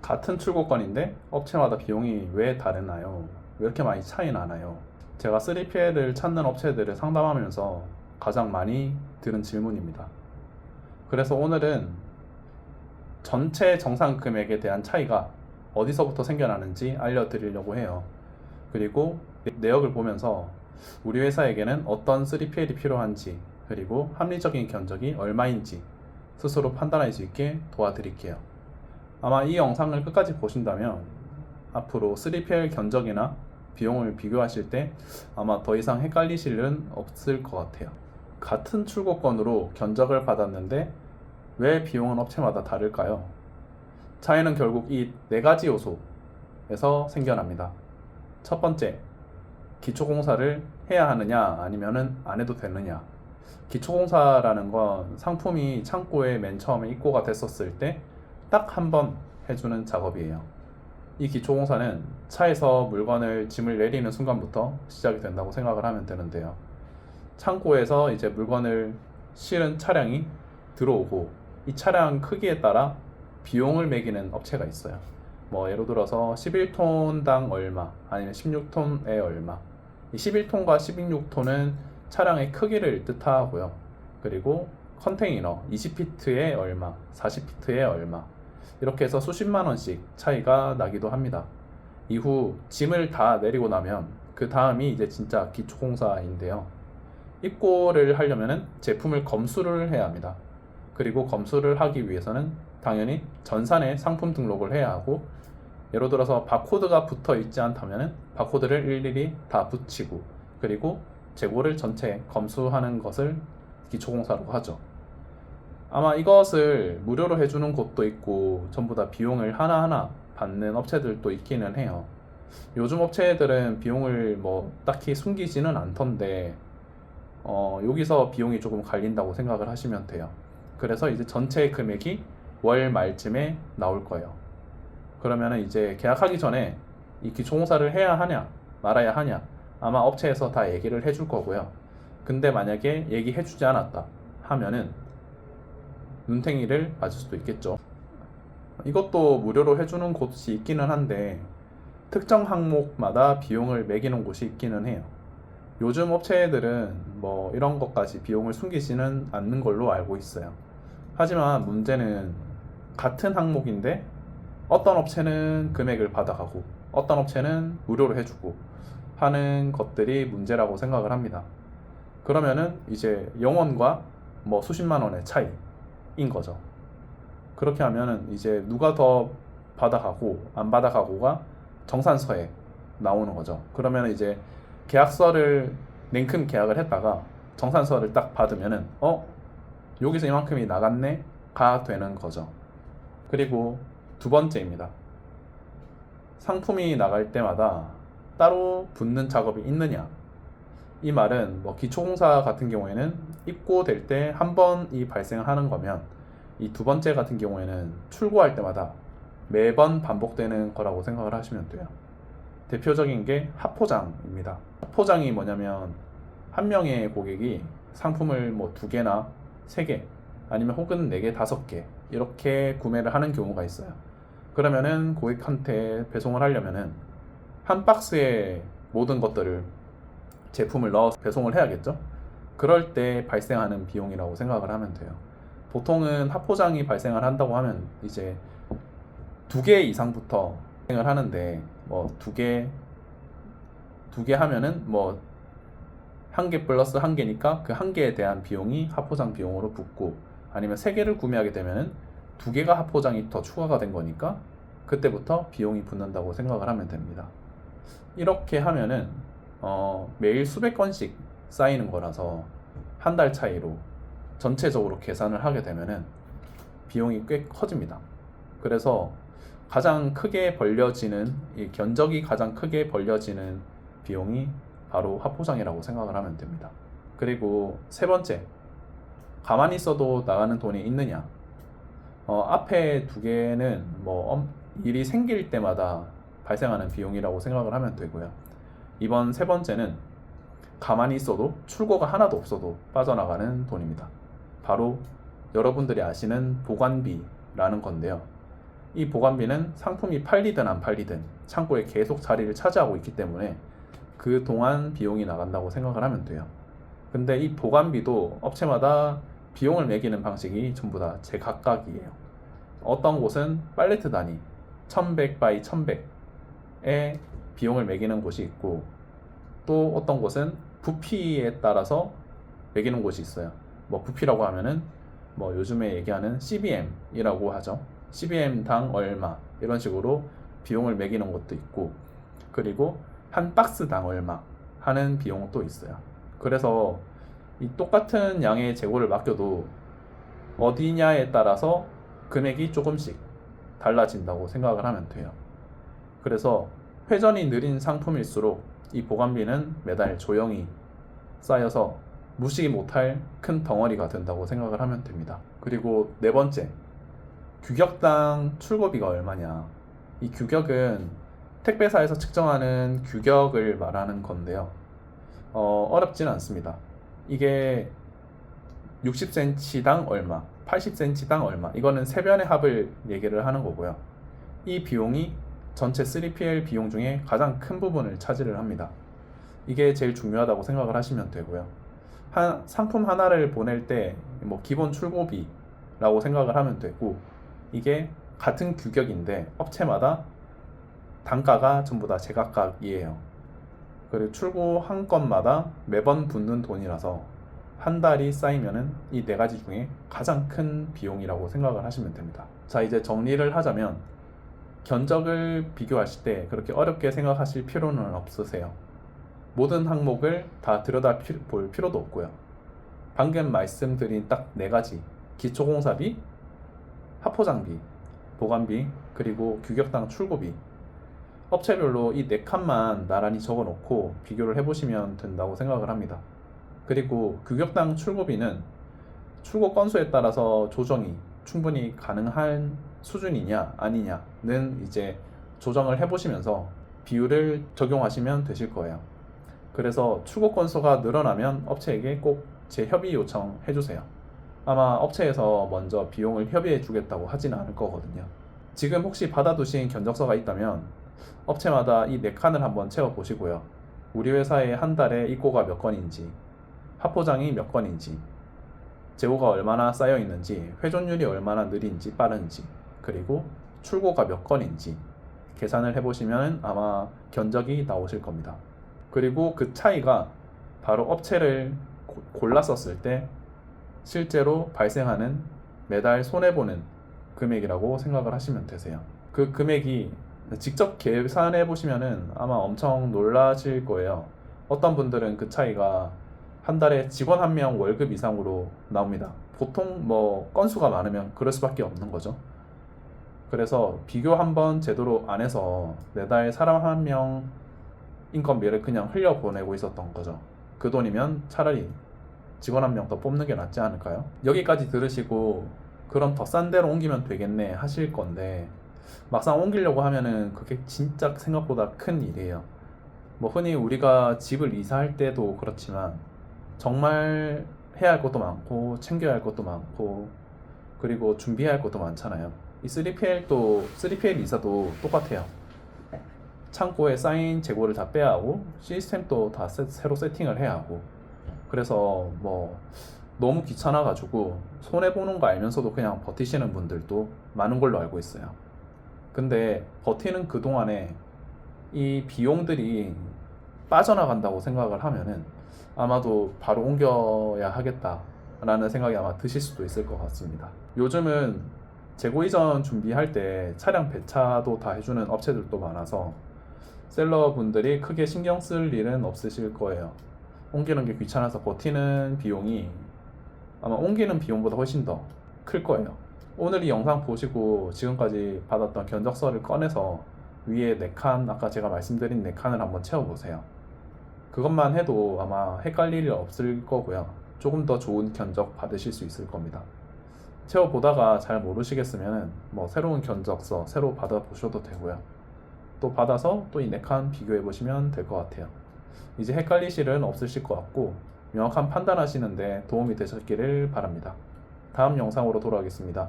같은 출고권인데 업체마다 비용이 왜 다르나요? 왜 이렇게 많이 차이 나나요? 제가 3PL을 찾는 업체들을 상담하면서 가장 많이 들은 질문입니다. 그래서 오늘은 전체 정산 금액에 대한 차이가 어디서부터 생겨나는지 알려드리려고 해요. 그리고 내역을 보면서 우리 회사에게는 어떤 3PL이 필요한지, 그리고 합리적인 견적이 얼마인지 스스로 판단할 수 있게 도와드릴게요. 아마 이 영상을 끝까지 보신다면 앞으로 3PL 견적이나 비용을 비교하실 때 아마 더 이상 헷갈리실 일은 없을 것 같아요. 같은 출고권으로 견적을 받았는데 왜 비용은 업체마다 다를까요? 차이는 결국 이 네 가지 요소에서 생겨납니다. 첫 번째, 기초공사를 해야 하느냐 아니면은 안 해도 되느냐. 기초공사라는 건 상품이 창고에 맨 처음에 입고가 됐었을 때 딱 한 번 해주는 작업이에요. 이 기초공사는 차에서 물건을 짐을 내리는 순간부터 시작이 된다고 생각을 하면 되는데요. 창고에서 이제 물건을 실은 차량이 들어오고 이 차량 크기에 따라 비용을 매기는 업체가 있어요. 뭐 예를 들어서 11톤당 얼마 아니면 16톤에 얼마. 이 11톤과 16톤은 차량의 크기를 뜻하고요. 그리고 컨테이너 20피트에 얼마, 40피트에 얼마, 이렇게 해서 수십만 원씩 차이가 나기도 합니다. 이후 짐을 다 내리고 나면 그 다음이 이제 진짜 기초공사인데요. 입고를 하려면 제품을 검수를 해야 합니다. 그리고 검수를 하기 위해서는 당연히 전산에 상품 등록을 해야 하고, 예를 들어서 바코드가 붙어 있지 않다면 바코드를 일일이 다 붙이고, 그리고 재고를 전체 검수하는 것을 기초공사라고 하죠. 아마 이것을 무료로 해주는 곳도 있고 전부 다 비용을 하나하나 받는 업체들도 있기는 해요. 요즘 업체들은 비용을 뭐 딱히 숨기지는 않던데 여기서 비용이 조금 갈린다고 생각을 하시면 돼요. 그래서 이제 전체 금액이 월 말쯤에 나올 거예요. 그러면은 이제 계약하기 전에 이 기초공사를 해야 하냐 말아야 하냐 아마 업체에서 다 얘기를 해줄 거고요. 근데 만약에 얘기해주지 않았다 하면은 눈탱이를 맞을 수도 있겠죠. 이것도 무료로 해주는 곳이 있기는 한데 특정 항목마다 비용을 매기는 곳이 있기는 해요. 요즘 업체들은 뭐 이런 것까지 비용을 숨기지는 않는 걸로 알고 있어요. 하지만 문제는 같은 항목인데 어떤 업체는 금액을 받아가고 어떤 업체는 무료로 해주고 하는 것들이 문제라고 생각을 합니다. 그러면은 이제 영원과 뭐 수십만 원의 차이인 거죠. 그렇게 하면은 이제 누가 더 받아가고 안 받아가고가 정산서에 나오는 거죠. 그러면 이제 계약서를 냉큼 계약을 했다가 정산서를 딱 받으면은 여기서 이만큼이 나갔네 가 되는 거죠. 그리고 두 번째입니다. 상품이 나갈 때마다 따로 붙는 작업이 있느냐. 이 말은 뭐 기초공사 같은 경우에는 입고될 때 한 번이 발생하는 거면 이 두 번째 같은 경우에는 출고할 때마다 매번 반복되는 거라고 생각을 하시면 돼요. 대표적인 게 합포장입니다. 합포장이 뭐냐면 한 명의 고객이 상품을 뭐 2개나 3개 아니면 혹은 4개, 5개 이렇게 구매를 하는 경우가 있어요. 그러면은 고객한테 배송을 하려면은 한 박스에 모든 것들을 제품을 넣어서 배송을 해야겠죠. 그럴 때 발생하는 비용이라고 생각을 하면 돼요. 보통은 합포장이 발생을 한다고 하면 이제 2개 이상부터 발생을 하는데 뭐 2개 하면은 뭐 1개 플러스 1개니까 그 1개에 대한 비용이 합포장 비용으로 붙고, 아니면 3개를 구매하게 되면은 2개가 합포장이 더 추가가 된 거니까 그때부터 비용이 붙는다고 생각을 하면 됩니다. 이렇게 하면은 매일 수백 건씩 쌓이는 거라서 한 달 차이로 전체적으로 계산을 하게 되면은 비용이 꽤 커집니다. 그래서 가장 크게 벌려지는 이 견적이 가장 크게 벌려지는 비용이 바로 합포장이라고 생각을 하면 됩니다. 그리고 세 번째, 가만히 있어도 나가는 돈이 있느냐. 앞에 2개는 뭐 일이 생길 때마다 발생하는 비용이라고 생각을 하면 되고요. 이번 세 번째는 가만히 있어도 출고가 하나도 없어도 빠져나가는 돈입니다. 바로 여러분들이 아시는 보관비라는 건데요. 이 보관비는 상품이 팔리든 안 팔리든 창고에 계속 자리를 차지하고 있기 때문에 그 동안 비용이 나간다고 생각을 하면 돼요. 근데 이 보관비도 업체마다 비용을 매기는 방식이 전부 다 제각각이에요. 어떤 곳은 팔레트 단위 1100 by 1100의 비용을 매기는 곳이 있고, 또 어떤 곳은 부피에 따라서 매기는 곳이 있어요. 뭐 부피라고 하면은 뭐 요즘에 얘기하는 CBM이라고 하죠. CBM당 얼마 이런 식으로 비용을 매기는 것도 있고, 그리고 한 박스당 얼마 하는 비용도 있어요. 그래서 이 똑같은 양의 재고를 맡겨도 어디냐에 따라서 금액이 조금씩 달라진다고 생각을 하면 돼요. 그래서 회전이 느린 상품일수록 이 보관비는 매달 조용히 쌓여서 무시 못할 큰 덩어리가 된다고 생각을 하면 됩니다. 그리고 네 번째, 규격당 출고비가 얼마냐. 이 규격은 택배사에서 측정하는 규격을 말하는 건데요. 어렵지는 않습니다. 이게 60cm당 얼마, 80cm당 얼마, 이거는 세 변의 합을 얘기를 하는 거고요. 이 비용이 전체 3PL 비용 중에 가장 큰 부분을 차지를 합니다. 이게 제일 중요하다고 생각을 하시면 되고요. 상품 하나를 보낼 때 뭐 기본 출고비라고 생각을 하면 되고, 이게 같은 규격인데 업체마다 단가가 전부 다 제각각이에요. 그리고 출고 한 건마다 매번 붙는 돈이라서 한 달이 쌓이면은 이 네 가지 중에 가장 큰 비용이라고 생각을 하시면 됩니다. 자, 이제 정리를 하자면 견적을 비교하실 때 그렇게 어렵게 생각하실 필요는 없으세요. 모든 항목을 다 들여다볼 필요도 없고요. 방금 말씀드린 딱 네 가지, 기초공사비, 하포장비, 보관비, 그리고 규격당 출고비, 업체별로 이 네 칸만 나란히 적어놓고 비교를 해보시면 된다고 생각을 합니다. 그리고 규격당 출고비는 출고 건수에 따라서 조정이 충분히 가능한 수준이냐 아니냐는 이제 조정을 해보시면서 비율을 적용하시면 되실 거예요. 그래서 출고 건수가 늘어나면 업체에게 꼭 재협의 요청해 주세요. 아마 업체에서 먼저 비용을 협의해 주겠다고 하지는 않을 거거든요. 지금 혹시 받아두신 견적서가 있다면 업체마다 이 네 칸을 한번 채워보시고요. 우리 회사에 한 달에 입고가 몇 건인지, 하포장이 몇 건인지, 재고가 얼마나 쌓여 있는지, 회전율이 얼마나 느린지 빠른지, 그리고 출고가 몇 건인지 계산을 해보시면 아마 견적이 나오실 겁니다. 그리고 그 차이가 바로 업체를 골랐었을 때 실제로 발생하는 매달 손해보는 금액이라고 생각을 하시면 되세요. 그 금액이 직접 계산해 보시면은 아마 엄청 놀라실 거예요. 어떤 분들은 그 차이가 한 달에 직원 한 명 월급 이상으로 나옵니다. 보통 뭐 건수가 많으면 그럴 수밖에 없는 거죠. 그래서 비교 한번 제대로 안 해서 매달 사람 한 명 인건비를 그냥 흘려보내고 있었던 거죠. 그 돈이면 차라리 직원 한 명 더 뽑는 게 낫지 않을까요? 여기까지 들으시고 그럼 더 싼 데로 옮기면 되겠네 하실 건데, 막상 옮기려고 하면은 그게 진짜 생각보다 큰 일이에요. 뭐 흔히 우리가 집을 이사할 때도 그렇지만 정말 해야 할 것도 많고 챙겨야 할 것도 많고 그리고 준비해야 할 것도 많잖아요. 이 3PL 이사도 똑같아요. 창고에 쌓인 재고를 다 빼야 하고 시스템도 다 새로 세팅을 해야 하고, 그래서 뭐 너무 귀찮아 가지고 손해보는 거 알면서도 그냥 버티시는 분들도 많은 걸로 알고 있어요. 근데 버티는 그 동안에 이 비용들이 빠져나간다고 생각을 하면은 아마도 바로 옮겨야 하겠다라는 생각이 아마 드실 수도 있을 것 같습니다. 요즘은 재고 이전 준비할 때 차량 배차도 다 해주는 업체들도 많아서 셀러분들이 크게 신경 쓸 일은 없으실 거예요. 옮기는 게 귀찮아서 버티는 비용이 아마 옮기는 비용보다 훨씬 더 클 거예요. 오늘 이 영상 보시고 지금까지 받았던 견적서를 꺼내서 위에 4칸, 아까 제가 말씀드린 4칸을 한번 채워보세요. 그것만 해도 아마 헷갈릴 일 없을 거고요. 조금 더 좋은 견적 받으실 수 있을 겁니다. 채워보다가 잘 모르시겠으면 뭐 새로운 견적서 새로 받아보셔도 되고요. 또 받아서 또 이 4칸 비교해보시면 될 것 같아요. 이제 헷갈리실 일은 없으실 것 같고 명확한 판단하시는데 도움이 되셨기를 바랍니다. 다음 영상으로 돌아오겠습니다.